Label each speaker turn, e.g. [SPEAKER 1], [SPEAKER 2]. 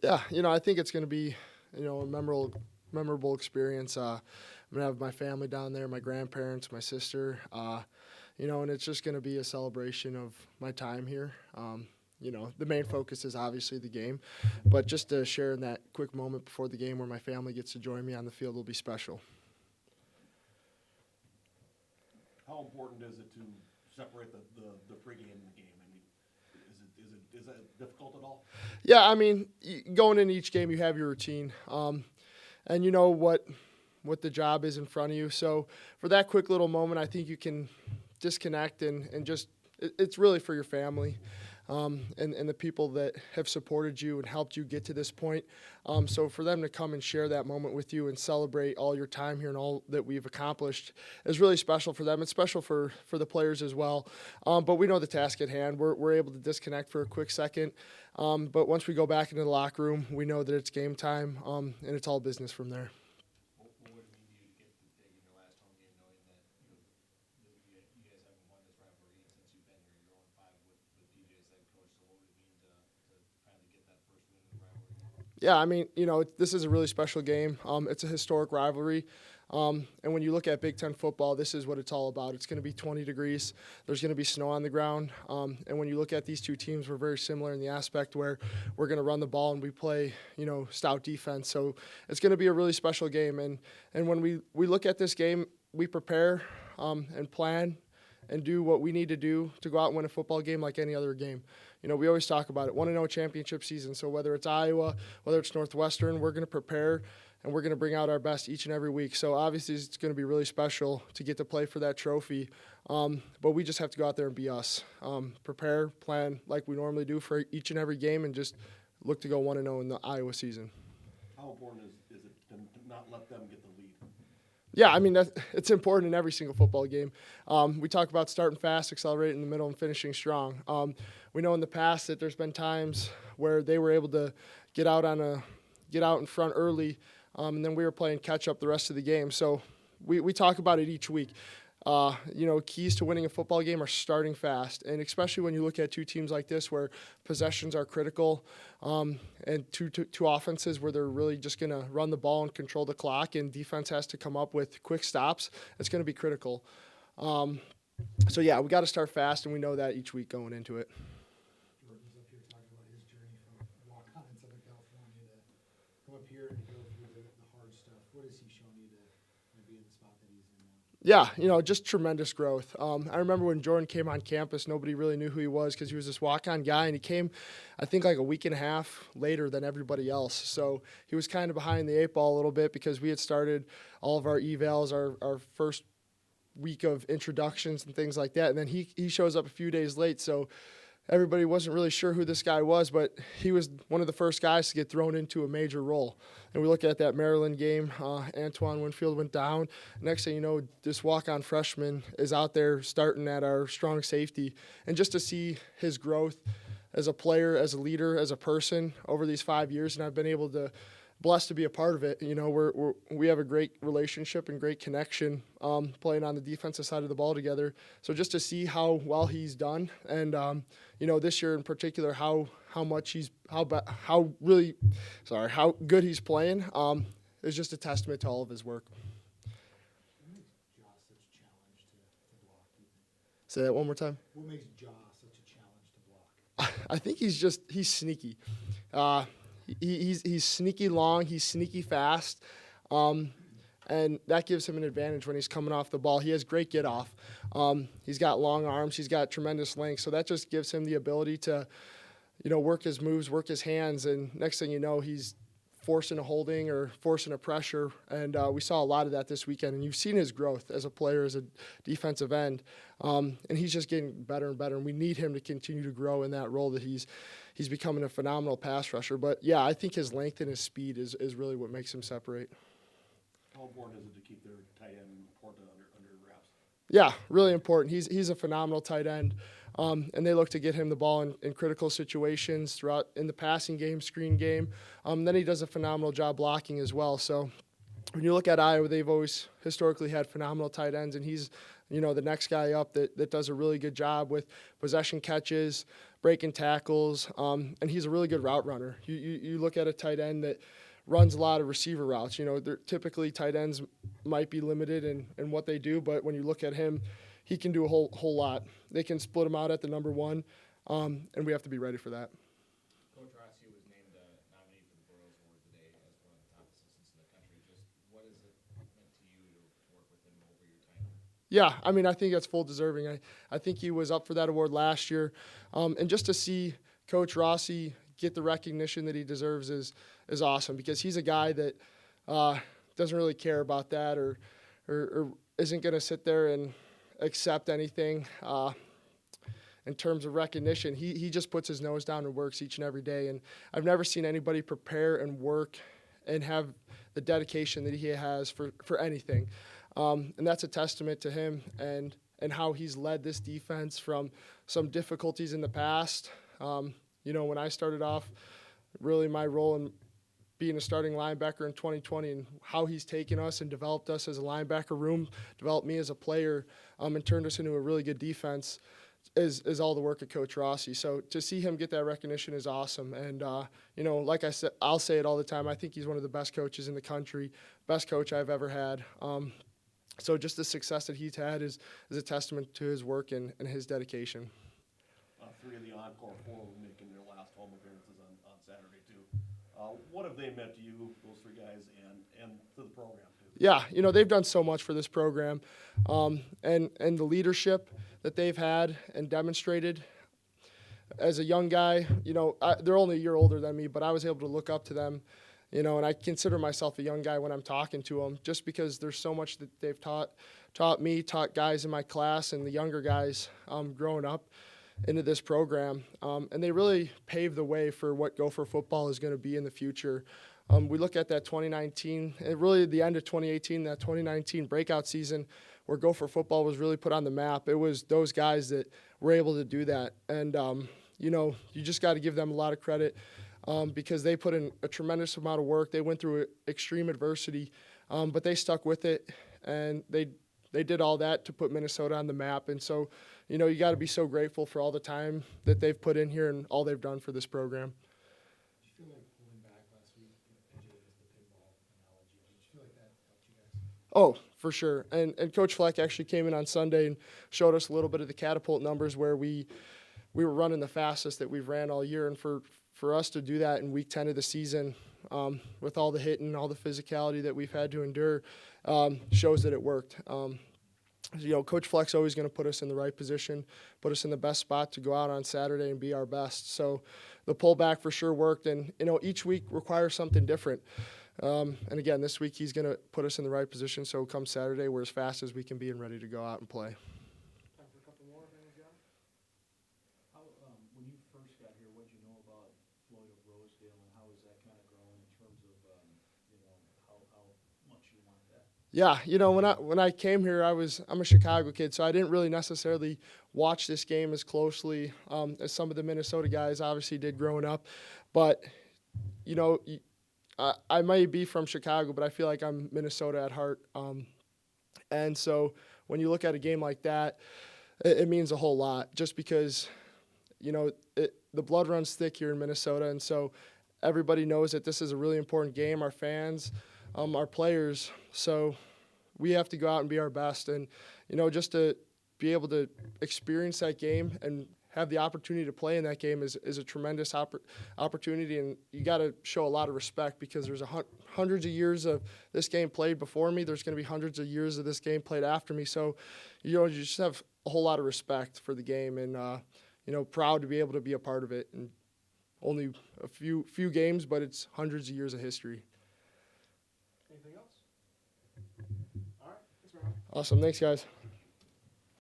[SPEAKER 1] Yeah, I think it's going to be, a memorable experience. I'm going to have my family down there, my grandparents, my sister, and it's just going to be a celebration of my time here. The main focus is obviously the game, but just to share in that quick moment before the game where my family gets to join me on the field will be special.
[SPEAKER 2] How important is it to separate the pregame and the game? I mean, is that difficult at all?
[SPEAKER 1] Yeah, I mean, going into each game, you have your routine, and you know what the job is in front of you. So for that quick little moment, I think you can disconnect and just it's really for your family. And the people that have supported you and helped you get to this point. So for them to come and share that moment with you and celebrate all your time here and all that we've accomplished is really special for them. It's special for the players as well. But we know the task at hand. We're able to disconnect for a quick second. But once we go back into the locker room, we know that it's game time, and it's all business from there.
[SPEAKER 3] What would it mean to you to get this big in your last home game, knowing that you guys haven't won this rivalry since you've been here? You're 0-5 with PJ as head coach. So what would it mean to finally get that first win in the rivalry?
[SPEAKER 1] Yeah, I mean, this is a really special game. It's a historic rivalry. And when you look at Big Ten football, this is what it's all about. It's going to be 20 degrees. There's going to be snow on the ground. And when you look at these two teams, we're very similar in the aspect where we're going to run the ball and we play, stout defense. So it's going to be a really special game. And when we look at this game, we prepare and plan and do what we need to do to go out and win a football game like any other game. We always talk about it, 1-0 championship season. So whether it's Iowa, whether it's Northwestern, we're going to prepare and we're going to bring out our best each and every week. So obviously it's going to be really special to get to play for that trophy. But we just have to go out there and be us. Prepare, plan like we normally do for each and every game and just look to go 1-0 in the Iowa season.
[SPEAKER 2] How important is it to not let them get the lead?
[SPEAKER 1] Yeah, I mean, it's important in every single football game. We talk about starting fast, accelerating in the middle, and finishing strong. We know in the past that there's been times where they were able to get out in front early, and then we were playing catch up the rest of the game. So we talk about it each week. Keys to winning a football game are starting fast, and especially when you look at two teams like this where possessions are critical, and two offenses where they're really just going to run the ball and control the clock, and defense has to come up with quick stops. It's going to be critical. So yeah, we got to start fast, and we know that each week going into it.
[SPEAKER 4] Jordan's up here talking about his journey from walk-on in Southern California to come up here and to go through the hard stuff. What has he shown you to be in the spot that he's in now?
[SPEAKER 1] Yeah, just tremendous growth. I remember when Jordan came on campus, nobody really knew who he was because he was this walk-on guy, and he came, I think, like a week and a half later than everybody else. So he was kind of behind the eight ball a little bit because we had started all of our evals, our first week of introductions and things like that, and then he shows up a few days late, so everybody wasn't really sure who this guy was, but he was one of the first guys to get thrown into a major role. And we look at that Maryland game, Antoine Winfield went down. Next thing you know, this walk-on freshman is out there starting at our strong safety. And just to see his growth as a player, as a leader, as a person over these 5 years, and I've been able to blessed to be a part of it. We have a great relationship and great connection playing on the defensive side of the ball together. So just to see how well he's done, and this year in particular, how good he's playing is just a testament to all of his work.
[SPEAKER 4] What makes Jaw such a challenge to block, do you think?
[SPEAKER 1] Say that one more time.
[SPEAKER 4] What makes Jaw such a challenge to block?
[SPEAKER 1] I think he's sneaky. He's sneaky long, he's sneaky fast, and that gives him an advantage when he's coming off the ball. He has great get off. He's got long arms, he's got tremendous length, so that just gives him the ability to, work his moves, work his hands, and next thing you know, he's forcing a holding or forcing a pressure, and we saw a lot of that this weekend, and you've seen his growth as a player, as a defensive end, and he's just getting better and better, and we need him to continue to grow in that role that he's becoming a phenomenal pass rusher. But, yeah, I think his length and his speed is really what makes him separate.
[SPEAKER 2] How important is it to keep their tight end under wraps?
[SPEAKER 1] Yeah, really important. He's a phenomenal tight end, and they look to get him the ball in critical situations throughout in the passing game, screen game. Then he does a phenomenal job blocking as well. So when you look at Iowa, they've always historically had phenomenal tight ends, and he's the next guy up that does a really good job with possession catches, breaking tackles, and he's a really good route runner. You look at a tight end that runs a lot of receiver routes. You know, typically tight ends might be limited in what they do, but when you look at him, he can do a whole lot. They can split him out at the number one, and we have to be ready for that.
[SPEAKER 3] Coach Rossi was named a nominee for the Broyles Award today as one of the top assistants in the country. Just what has it meant to you to work with him over your time?
[SPEAKER 1] Yeah, I mean, I think that's full deserving. I think he was up for that award last year, and just to see Coach Rossi get the recognition that he deserves is awesome, because he's a guy that doesn't really care about that or isn't going to sit there and accept anything in terms of recognition. He just puts his nose down and works each and every day, and I've never seen anybody prepare and work and have the dedication that he has for anything. And that's a testament to him and how he's led this defense from some difficulties in the past. You know, when I started off, really my role in being a starting linebacker in 2020 and how he's taken us and developed us as a linebacker room, developed me as a player, and turned us into a really good defense is all the work of Coach Rossi. So to see him get that recognition is awesome. And, you know, like I said, I'll say it all the time, I think he's one of the best coaches in the country, best coach I've ever had. So just the success that he's had is a testament to his work and his dedication.
[SPEAKER 2] 3 of the Encore 4 will be making their last home appearances on Saturday too. What have they meant to you, those 3 guys, and to the program too?
[SPEAKER 1] Yeah, you know, they've done so much for this program, and the leadership that they've had and demonstrated. As a young guy, you know, they're only a year older than me, but I was able to look up to them, you know, and I consider myself a young guy when I'm talking to them, just because there's so much that they've taught me, taught guys in my class and the younger guys growing up into this program, and they really paved the way for what Gopher football is going to be in the future. We look at that 2019, and really the end of 2018, that 2019 breakout season where Gopher football was really put on the map. It was those guys that were able to do that, and you know, you just got to give them a lot of credit because they put in a tremendous amount of work. They went through extreme adversity, but they stuck with it, and they did all that to put Minnesota on the map. And so, you know, you got to be so grateful for all the time that they've put in here and all they've done for this program.
[SPEAKER 4] Did you feel like pulling back last week, PJ, with the pinball analogy? Did you feel like that helped you guys?
[SPEAKER 1] Oh, for sure. And Coach Fleck actually came in on Sunday and showed us a little bit of the catapult numbers where we were running the fastest that we've ran all year. And for us to do that in week 10 of the season, with all the hitting, all the physicality that we've had to endure, shows that it worked. You know, Coach Fleck's always going to put us in the right position, put us in the best spot to go out on Saturday and be our best. So the pullback for sure worked, and, you know, each week requires something different. And again, this week he's going to put us in the right position, so come Saturday we're as fast as we can be and ready to go out and play.
[SPEAKER 4] Time for a couple more, if anyone's got 'em.
[SPEAKER 3] How, when you first got here, what did you know about Floyd of Rosedale, and how has that kind of grown in terms of, you know, how much you want that?
[SPEAKER 1] Yeah, you know, when I came here, I'm a Chicago kid, so I didn't really necessarily watch this game as closely as some of the Minnesota guys obviously did growing up. But, you know, I may be from Chicago, but I feel like I'm Minnesota at heart. And so when you look at a game like that, it means a whole lot, just because, you know, the blood runs thick here in Minnesota, and so everybody knows that this is a really important game. Our fans, our players, so we have to go out and be our best. And, you know, just to be able to experience that game and have the opportunity to play in that game is a tremendous opportunity, and you got to show a lot of respect, because there's hundreds of years of this game played before me. There's going to be hundreds of years of this game played after me. So, you know, you just have a whole lot of respect for the game, and you know, proud to be able to be a part of it. And only a few games, but it's hundreds of years of history.
[SPEAKER 4] Anything else? All right, thanks, Mariano.
[SPEAKER 1] Awesome, thanks guys.